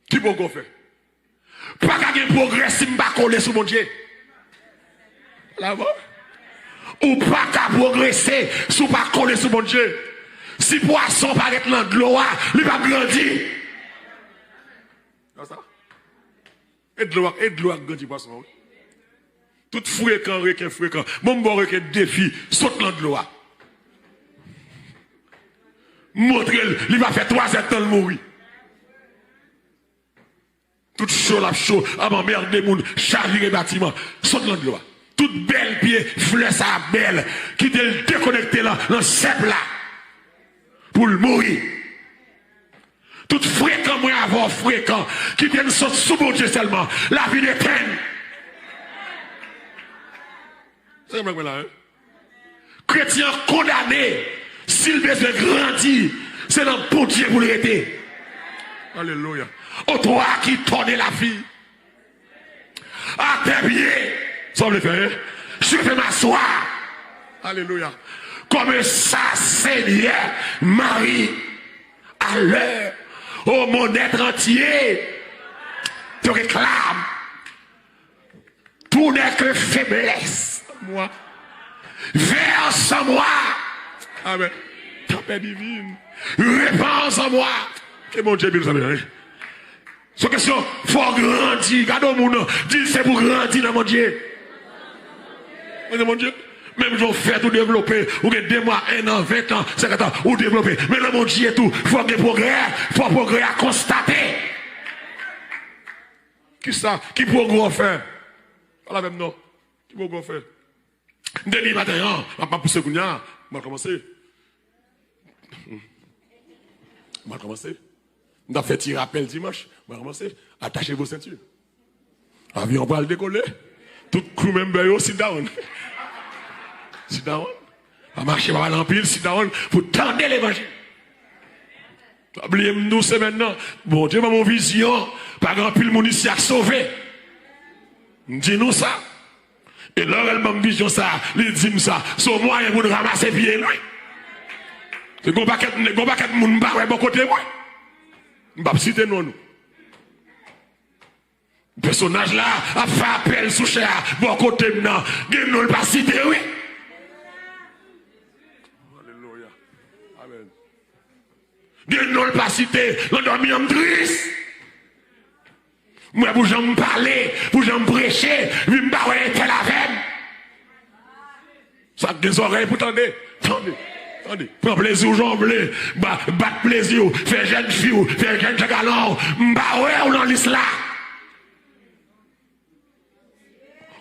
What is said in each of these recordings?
Qui peut qu'on faire? Pas qu'à progrès si je pas coller sur mon Dieu. Là-bas. Ou pas qu'à progresser si je pas coller sur mon Dieu. Si poisson paraît dans de l'eau, il va grandir. C'est ça? Et de l'eau a grandi poisson. Tout fréquent. Mon bon requin défi, saute dans de l'eau. Montre-le, il va faire 3 heures de mourir. Tout chaud, à m'emmerder des gens, chavirer bâtiment, saute dans de l'eau. Toute belle pied, fleur ça belle, qui te déconnecté là, dans le cep là, pour le mourir. Tout fréquent, moi avoir fréquent, qui te saute sous mon Dieu seulement, la vie d'éternelle. C'est comme là, hein? Chrétien condamné, s'il besoin grandir, c'est dans le bon Dieu pour l'arrêter. Alléluia. Au toi qui tourne la vie. À tes pieds. Ça me fait. Je vais m'asseoir. Alléluia. Comme ça, Seigneur, Marie, à l'heure, au monde être entier, te réclame. Tout n'est que faiblesse. Moi. Verse en moi. Amen. Tempête divine. Réponse en moi. Que mon Dieu, vous savez. C'est question, il faut grandir. Regardez mon nom. Dis c'est pour grandir dans mon Dieu. Mon Dieu. Même si on fait tout développer, ou 2 mois, 1 an, 20 ans, 50 ans, ou développer. Mais dans mon Dieu, tout, il faut que progrès, il faut progrès à constater. Qui ça? Qui progrès faire? Pas la même non. Qui progrès faire? Demi matin, on va pas pousser Kounia. On va commencer. On va commencer. On a fait tirer rappel dimanche. On va commencer. Attachez vos ceintures. Avion va le décoller. Tout crew member, sit down. Sit down. On va marcher par l'empile, sit down. Pour tendre l'évangile. Oubliez-nous, c'est maintenant. Bon Dieu, mon vision. Par grand pile, mon ici à sauver. Dis-nous ça. Et là, elle m'a vision ça. Il dit ça. Son moyen pour ramasser pieds, lui. C'est qu'on va qu'être moun ba ouais bon côté moi. M'pa citer non nous. Personnage là a fait appel sous cher bon côté non, gen non pas citer oui. Alléluia. Amen. Gen non pas citer, on dormi en triste. Moi pour j'en parler, pour j'en prêcher, vi m'pa ouais tel avec. Ça des oreilles pour tendre. Attendez, prends plaisir aux gens bleus, battre plaisir, faire jeune fille, faire jeune galon, bah ouais, on en liste là.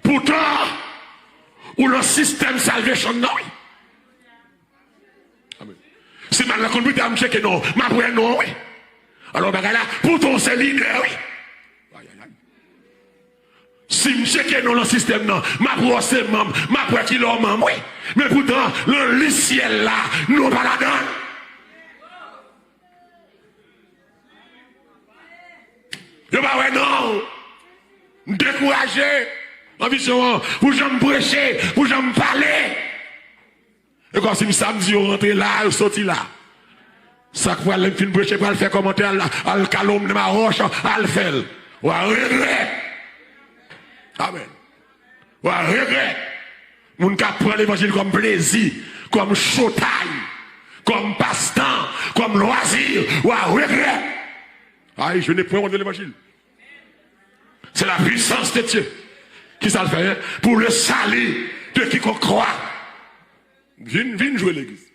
Pourtant, ou le système salvation, non. Amen. Si mal la conduite à me checker, non, ma pour non, oui. Alors, bah là, pourtant, c'est leader, oui. Si je check dans le système, non, ma pour c'est membre, ma pour qui l'homme, membre, oui. Mais pourtant, le ciel là, nous pas la donne. Je pas ouais non. Découragé. En vision, pour j'aime prêcher, pour j'aime parler. Et quand si samedi on rentre là, on sorti là. Ça pour aller fin prêcher pour aller faire commentaire là, al calom de ma roche, al faire. Ou à regret. Amen. Ou à regret. Moun ka prend l'évangile comme plaisir, comme showtime, comme passe-temps, comme loisir, ou à regret. Aïe, je n'ai point honte de l'évangile. C'est la puissance de Dieu qui ça le fait, hein? Pour le salut de quiconque croit. Viens jouer l'église.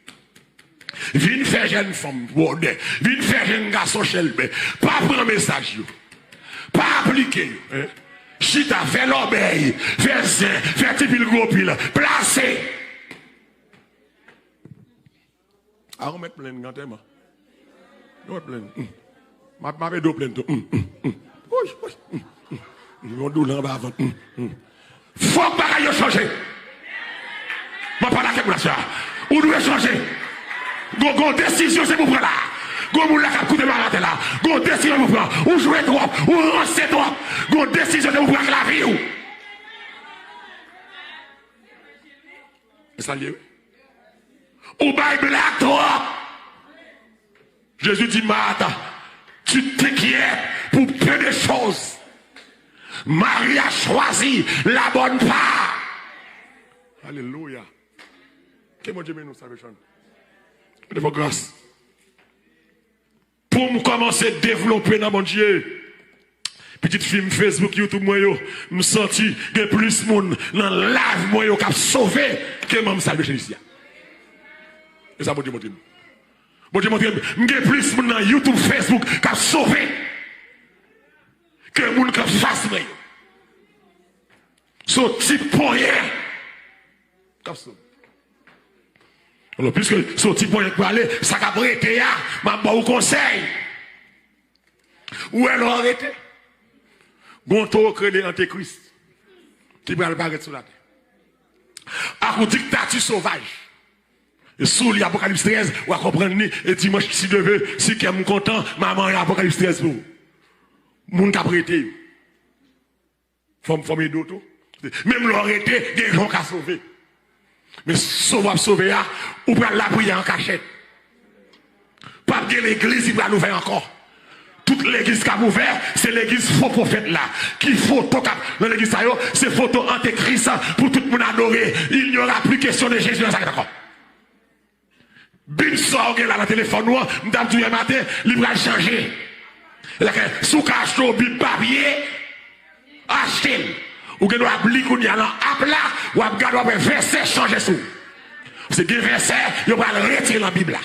Viens faire jeune femme, viens faire jeune garçon chelbe. Pas prendre message, pas appliquer. Hein? Chita, fait l'obéi, fait zin, fait type le gros pile, placé. Ah, on met plein de gantema. On met plein. Ma vais d'eau plein tout. On doule en bas avant. Faut pas y changer. Ma pas la calculation. On doit changer. Gon décision c'est pour prendre là. Gon moun la cap coûter malade là. Gon décision pour prendre. Ou jouer trop, ou lancer trop. Gon décision pour prendre la vie ou. C'est ça lié. Ou bail black trop. Jésus dit Martha, Tu t'inquiètes pour peu de choses. Marie a choisi la bonne part. Alléluia. Que mon Dieu nous salvation. De vos grâces. Pour me commencer à développer dans mon Dieu. Petite film Facebook, YouTube, moi, je me senti que plus de monde dans le live, moi, qui a sauvé que moi, je salve ici. Et ça, mon Dieu, mon Dieu. Mon Dieu, mon Dieu, je plus de monde dans YouTube, Facebook, qui a sauvé que le monde qui a face moi. Ce type pour rien. Qui a sauvé. Alors, puisque ce type pour rien pour aller, ça a arrêté, je vais vous conseil. Où elle a arrêté? Gonto créé l'antéchrist qui va apparaître sur la terre. À une dictature sauvage. Et sous l'Apocalypse 13, on va comprendre, et dimanche, si devez, si qui est content, maman, l'Apocalypse 13 pour vous. Moun ka prêté. Femme d'auto. Même l'arrêté, des gens qui ont sauvé. Mais sauver, ou prendre la prière en cachette. Pas de l'église, il va nous faire encore. Toute l'église qui a ouvert, c'est l'église faux prophète là. Qui photo dans l'église, c'est photo antéchrist pour tout le monde adorer. Il n'y aura plus question de Jésus dans ça. D'accord. Bin sort là dans le téléphone noir, m'dame du matin, il va changer. Sous cache au bib papier, achetez. Ou que nous appliquons qu'on y a là, ou à regarder verset changer sous. C'est des versets, il va le retirer dans la Bible là.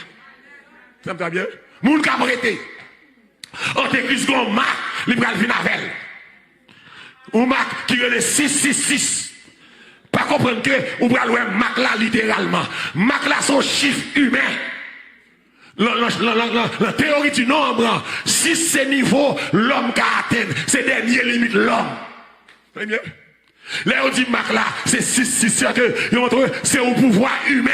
Ça me bien? Moun ka prêté. Antéchrist gon Marc, il va venir avec elle. Ou Marc qui est le 666. Pas comprendre que ou va louer Marc là littéralement. Marc là son chiffre humain. La théorie du nombre, si c'est niveau l'homme qui atteint, c'est dernière limite l'homme. Très bien. Là on dit Marc là, c'est 666 que c'est au pouvoir humain.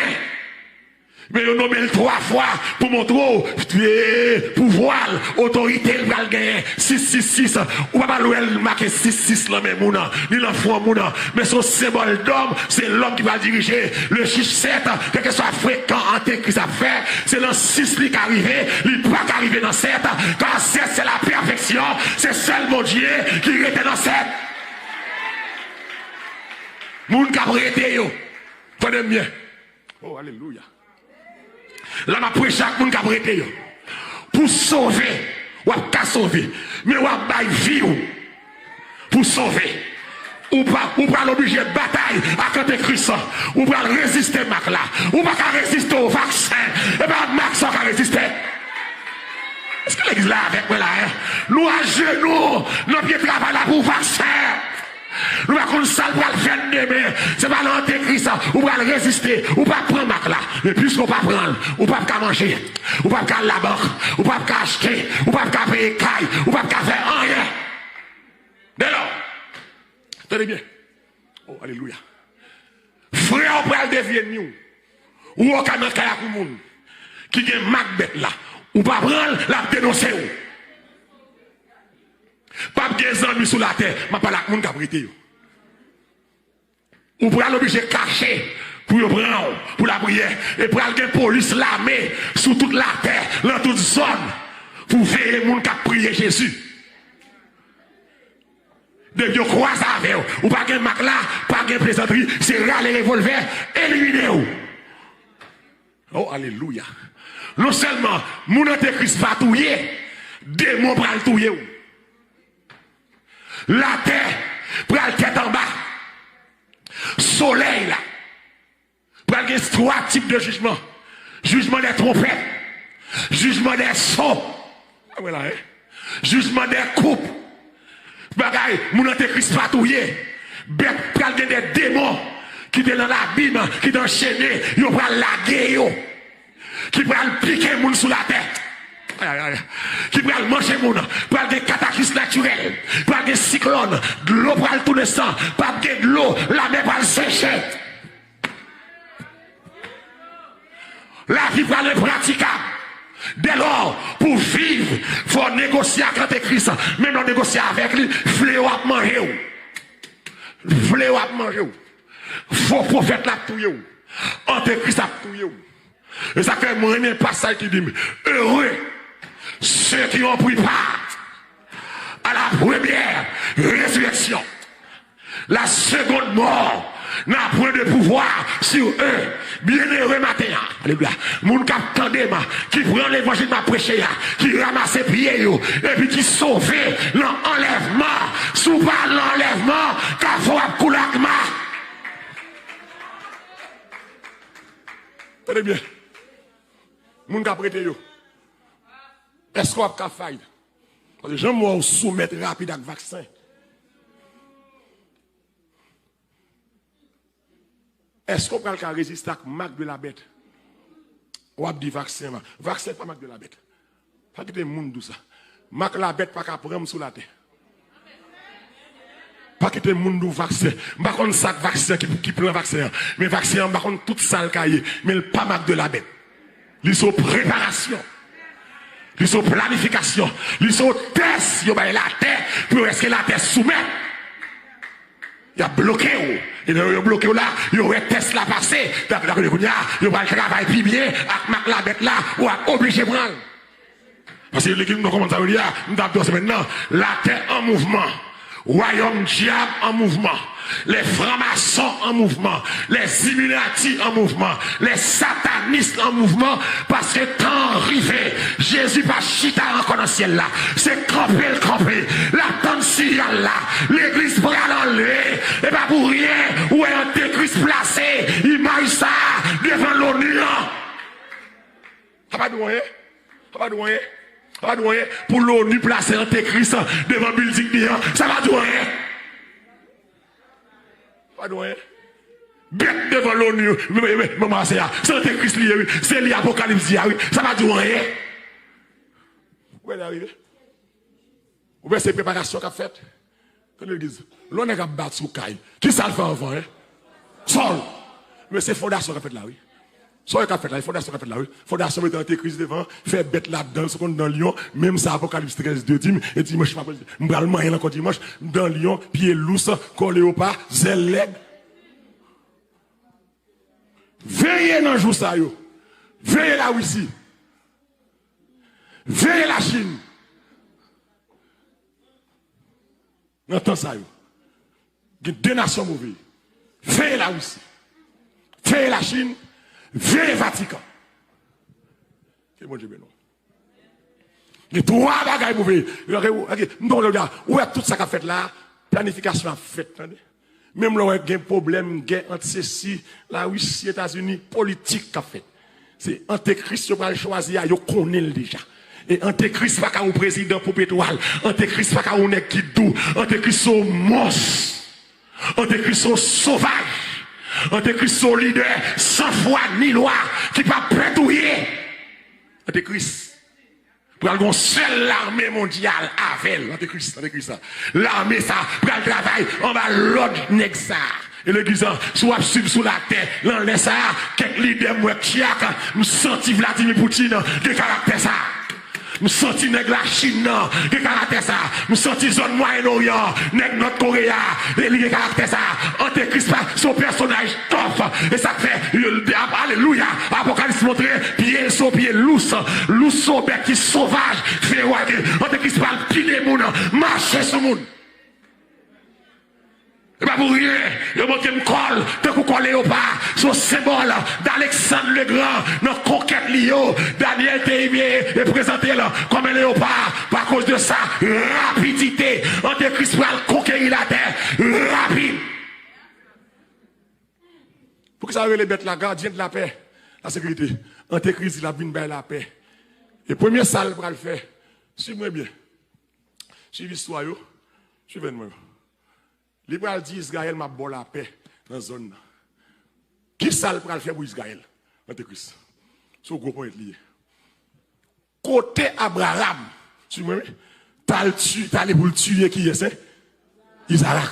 Mais on nomme 3 fois pour montrer pouvoir, autorité, le va gagner. 666. Ou pas le marquer 66 là même mouna. Ni l'enfant mouna. Mais son symbole d'homme, c'est l'homme qui va diriger. Le chiffre 7, quel que soit fréquent antéchrist a fait, c'est dans 6 qui est arrivé. Il ne peut pas arriver dans 7. Car 7 c'est la perfection. C'est seul mon Dieu qui était dans 7. Moun ka prêté yo. Tenez bien. Oh, alléluia. Là, ma prêche chaque monde qui a prêté. Pour sauver, ou pas sauver, mais ou pas vivre. Pour sauver. Ou pas l'obligé de bataille à l'antéchrist. Ou pas résister, Mac là. Ou pas résister au vaccin. Et pas Mac sans résister. Est-ce que l'église là avec moi là? Nous à genoux, nous pieds travail là pour vaccin. Nous va qu'on salle pour le faire demain. C'est pas l'antéchrist, ou pas le résister, ou pas prendre Mac là. Mais puisqu'on pas prendre, ou pas manger, ou pas la banque, ou pas acheter, ou pas payer caille, ou pas faire rien. Dès lors, tenez bien. Oh, alléluia. Frère, on peut le dévier nous. Ou au canal pour le monde qui est Macbeth là, ou pas prendre la dénoncer. Pas de amis sur la terre, mais pas la monde qui a prêté. Ou pour l'obligé de cacher, pour prendre, pour la prière, et pour aller police, l'armée, sur toute la terre, dans toute zone, pour veiller les gens qui ont prié Jésus. De Dieu croise avec eux, ou pas de mac là, pas de plaisanterie, c'est râler les revolvers, éliminer eux. Oh, alléluia. Non seulement, mon antéchrist va touiller, démon va le touiller. La terre, prend la tête en bas. Soleil là. Prend les 3 types de jugements. Jugement des trompettes. Jugement des sons. Ah ouais là, hein? Jugement des coupes. Bagaille, mon antéchrist patouillé. Bête prend des démons qui sont dans l'abîme, qui sont enchaînés. Ils prennent la guerre. Qui prennent piquer moun sous la tête. Qui va manger mon pour des cataclysmes naturels, pour des cyclones, de l'eau pour tout le sang, pas de l'eau, la mer va le sécher. La vie va le praticable. Dès lors, pour vivre, il faut négocier avec l'antéchrist. Mais non négocier avec lui, fléau à manger. Fléau à manger. Faux prophète là tout yo. Antéchrist à tout yo. Et ça fait moi un passage qui dit heureux ceux qui ont pris part à la première résurrection, la seconde mort n'a point de pouvoir sur eux. Bienheureux matin. Alléluia. Moun kap tande ma, qui prend l'évangile m'a prêché, qui ramasse pieds yo, et puis qui sauve l'enlèvement. Sous par l'enlèvement, qu'a faut à koulakma. Tenez bien. Moun kap prêté yo. Est-ce qu'on a qu'à faire? Parce que j'aime moi soumettre rapide avec vaccin. Est-ce qu'on peut résister à la marque de la bête? On a dit vaccin. Vaccin pas marque de la bête. Pas que des monde tout ça. Marque la bête pas qu'à prendre sous la terre. Pas que des monde du vaccin. Par contre ça vaccin qui prend vaccin. Mais vaccin par contre toute ça le cahier. Mais pas marque de la bête. Ils sont préparation. Ils sont planification. Ils sont test. Ils ont la terre pour est-ce que la terre soumet. Il a bloqué. Il a bloqué là. Il aurait test la passé. Il va le travail plus bien. Avec la bête là. Ou obligé de prendre. Parce que l'équipe nous commence à dire. Nous avons maintenant. La terre en mouvement. Royaume diable en mouvement. Les francs-maçons en mouvement, les Illuminati en mouvement, les satanistes en mouvement, parce que temps arrivé, Jésus va chita encore dans le ciel là, c'est camper, la tente syriale là, l'église va l'enlever, et pas pour rien, où est Antéchrist placé, il maille ça devant l'ONU. Pas de moyen, pour l'ONU placer Antéchrist devant le building, ça va de rien. Pas de rien. Bête devant l'ONU, maman, c'est Antéchrist, c'est l'Apocalypse, ça va de rien. Où est arrivé? Où est ces préparations qu'a faites? Quand ils disent, l'on est qu'à battre sous caille. Qui ça le fait avant, hein? Sol. Mais c'est fondation qu'a fait là, oui. Soit qu'a fait là, fondation qu'a fait là, oui. Fondation met Antéchrist devant, fait bête là-dedans, ce qu'on dans Lyon, même ça, Apocalypse 13, 2, et dimanche, pas le moyen encore dimanche, dans Lyon, pied lousse, collé au pas, zèle leg. Veillez dans le jour ça, yo. Veillez la Russie. Veillez la Chine. Dans le temps ça, yo. Il y a deux nations mauvaises. Veillez la Russie. Veillez la Chine. Veillez le Vatican. C'est mon Dieu, non. Il y a trois bagages mauvais. Non, regarde, où est tout ça qu'a fait là? Planification a fait. Même là, il y a un problème, il y a entre ceci, la Russie, les États-Unis, politique qu'a fait. C'est Antéchrist qui va choisir, il connaît déjà. Et Antéchrist pas qu'à un président pour pétrole. Antéchrist pas qu'à un nègre qui doux. Antéchrist sont monstres. Antéchrist sont sauvages. Antéchrist son leader sans foi ni loi qui va prétouiller. Antéchrist. Pour avoir seule l'armée mondiale avec l'Antéchrist. L'armée ça, pour le travail, on va l'autre nexa. Et le disant, soit sous la terre, l'enlève ça, quelques leaders moi qui a, nous senti Vladimir Poutine de caractère ça. Nous senti nèg la Chine de caractère ça. Nous senti zone Moyen-Orient, nèg notre Corée, de caractère ça. Antéchrist son personnage top. Et ça fait alléluia. Apocalypse montré pied son pied lousse son bête qui sauvage. Fait ouais. Antéchrist parle piler moun, marcher sur moun. Et pas pour rien, il manque une colle, tant qu'on colle au pas, son symbole d'Alexandre le Grand, notre conquête Lio, Daniel Théibier est présenté là comme un léopard, par cause de ça, rapidité, Antéchrist va conquérir la terre, rapide. Pour que ça arrive les bêtes là, gardien de la paix, la sécurité, Antéchrist il a bien la paix. Et premier salle pour le faire, suivez-moi bien, suivez l'histoire, suivez-moi. L'Ibral dit Israël m'a bon la paix dans la zone. Qui ça le faire pour Israël? Antéchrist. C'est un gros point lié. Côté Abraham, tu vois, t'as allé pour le tuer qui est, Isaac.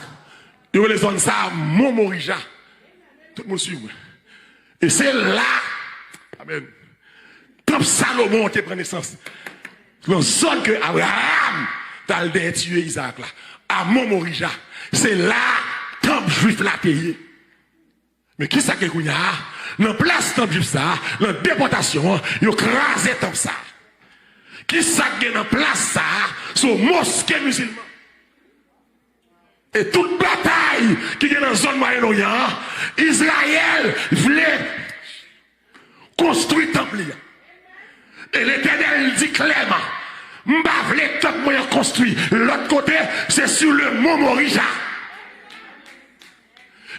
Et les zones ça, mon Morija. Tout le monde suit. Et c'est là, amen. Comme Salomon te prend naissance. Dans zone que Abraham t'as allé tuer Isaac là. À Momorija. C'est là, temple juif l'a payé. Mais qui ça que y a? Dans place temple juif ça, dans déportation, il a crasé temple ça. Qui ça qui est en place ça, sur mosquée musulman. Et toute bataille qui est dans la zone Moyen-Orient, Israël voulait construire temple. Et l'Éternel dit clairement, m'ba vle temple moyen construit. L'autre côté, c'est sur le mont Morija.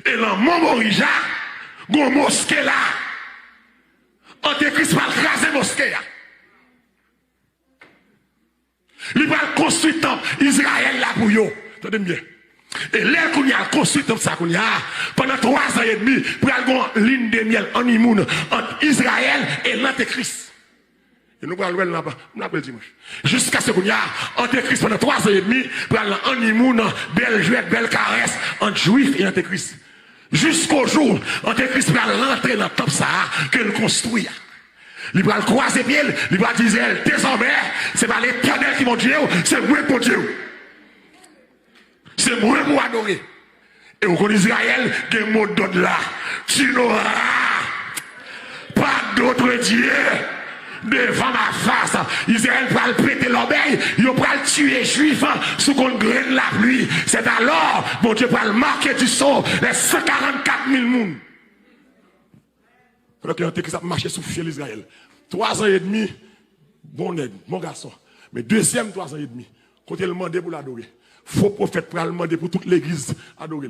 Et dans le mont Morija, il y a une mosquée là. Antéchrist va craser mosquée. Il va construire temple Israël là pour eux. Attendez bien. Et là, qu'on y a construit comme ça, qu'on y a, pendant 3 ans et demi, pour avoir une ligne de miel en honeymoon entre Israël et l'Antéchrist. Et nous allons là-bas, nous appelons dimanche. Jusqu'à ce qu'on y a Antéchrist pendant 3 ans et demi, pour aller en honeymoon, belle jouette, belle caresse, entre juifs et Antéchrist. Jusqu'au jour, Antéchrist va rentrer dans le temple ça, que nous construisons. Il va le croiser pied, il va dire, désormais, c'est pas l'Éternel qui mon Dieu, c'est moi pour Dieu. C'est moi pour adorer. Et au côté d'Israël, il y a un mot d'ordre là. Tu n'auras pas d'autre Dieu devant ma face. Israël va le péter l'obéi, il va le tuer juif sous qu'on graine la pluie. C'est alors, mon Dieu va le marquer du sceau, les 144 000 mouns. Alors qu'il y a un qui a marché sous fiel Israël. 3 ans et demi, bon nègre, mon garçon. Mais deuxième 3 ans et demi, quand il demandé pour l'adorer. Faux prophète pour le demander pour toute l'église adorer.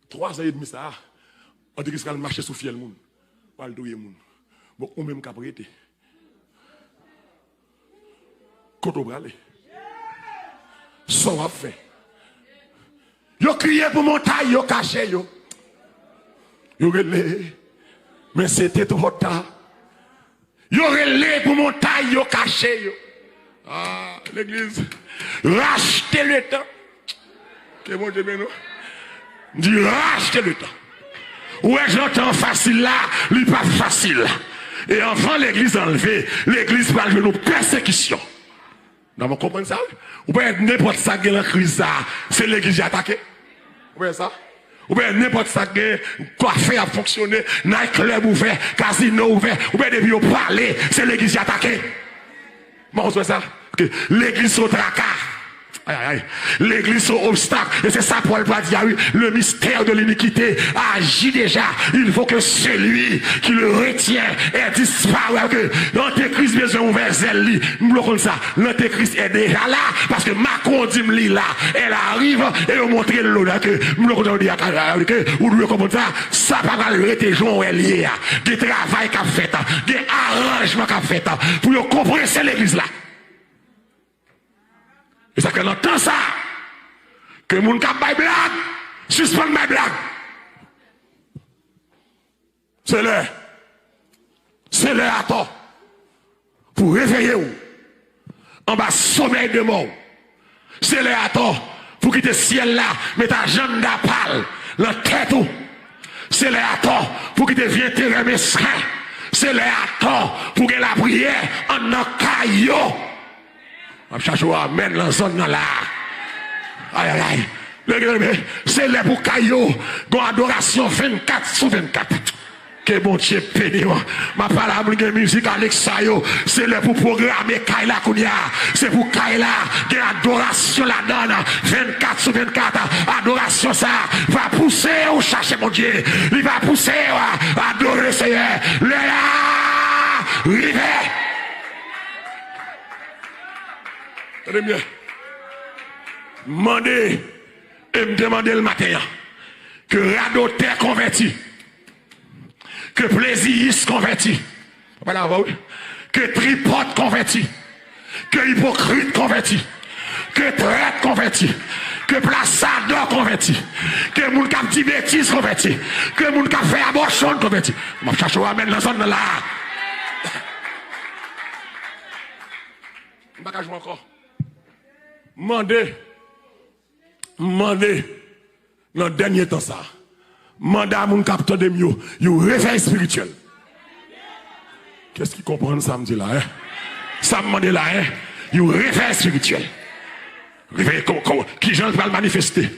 3 ans et demi, ça, on dit qu'il va marcher sous fiel moun. Pour adorer moun. Bon, on même qu'à prêter. Quand on va aller. Ça va faire. Yo crié pour montagne, yo caché, yo. Yo relé. Mais c'était trop tard. Yo relé pour montagne, yo caché, yo. Ah, l'église. Rachetez le temps. Que bon Dieu, non? Dit rachetez le temps. Ouais, j'entends facile là, lui pas facile. Et enfin, l'église enlevée, l'église va jouer nos persécutions. Vous comprenez ça? Ou bien n'importe ça qui est la crise, c'est l'église qui attaque. Vous voyez ça? Ou bien n'importe ça qui est coiffé à fonctionner, nightclub ouvert, casino ouvert, ou bien depuis au parler, c'est l'église qui attaque. Moi, on voit ça? L'église au tracas. Aïe, aïe. L'église au obstacle. Et c'est ça Paul va dire, oui, le mystère de l'iniquité agit déjà. Il faut que celui qui le retient est disparu. Que l'antéchrist besoin ouvert zèle. Nous bloquons ça. L'antéchrist est déjà là. Parce que Macron dit là. Elle arrive et on montre l'eau là. Que nous bloquons dire que vous devez comprendre ça. Ça va pas le rester joint est lié. Des travail qu'a fait. Des arrangements qu'a fait. Pour comprendre c'est l'église là. Et ça qu'on entend ça, que les gens qui ont blague, suspendent ma blague. C'est l'heure. C'est l'heure à temps. Pour réveiller vous. En bas sommeil de mort. C'est l'heure à temps. Pour quitter le ciel là, mettre ta jambe d'apal, la tête où. C'est l'heure à temps. Pour quitter vieux terrain mesquin. C'est l'heure à temps. Pour que la prière en un caillot. On cherche à mettre la zone là. Aïe, aïe, aïe. C'est là pour Caillot. Gon adoration 24 sur 24. Que bon Dieu béni. Ma parole de musique Alexayo. C'est là pour programmer Kaila Kounia. C'est pour Kaila. Que adoration la donne. 24 sur 24. Adoration ça. Va pousser ou chercher mon Dieu. Il va pousser à adorer le Seigneur. Léa. Rivet. Très bien. Mandez et me demander le matin que radoter converti, que plaisir converti, que tripote converti, que hypocrite converti, que traite converti, que plaçadeur converti, que moun kap di bêtise converti, que moun kap fait abortion converti. Je cherche à mettre la zone là. Je ne vais pas jouer encore. Mandez, dans le dernier temps ça, mandez à mon capteur de mieux, un réveil spirituel. Qu'est-ce qui comprend ça me dit là, hein? Ça me demande là, hein? Un réveil spirituel. Réveil, qui j'en va le manifester.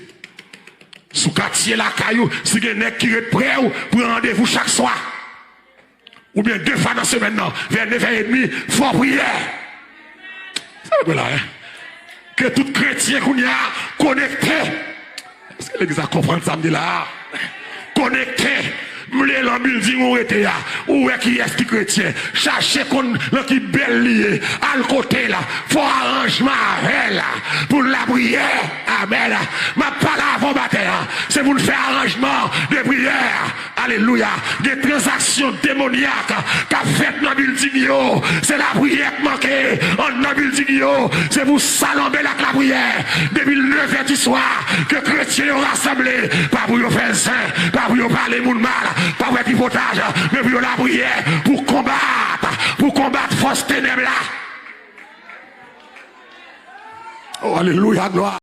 Sous quartier la caillou, si vous êtes qui est prêt pour rendez-vous chaque soir. ou bien 2 fois dans la semaine, vers 9h30, faut prier. C'est là, hein? Que tout chrétien qu'on y a connecté. Est-ce que l'église a compris ça me dit là? Connecté. M'le l'en building où était là, où est qui est qui chrétien, chercher qu'on qui belle lié, à le côté là, faut arrangement avec là, pour la prière, amen. Ma parole avant bataille, c'est pour faire arrangement de prière, alléluia, des transactions démoniaques qu'a fait dans le building yo, c'est la prière qui manquait, en dans le building yo, c'est pour salamber la prière, depuis le 9h du soir, que chrétiens ont rassemblé, pas pour faire saint, pas pour parler moun mal, pas pour pipotage, mais pour la prière, pour combattre force ténèbres là. Oh, alléluia, gloire.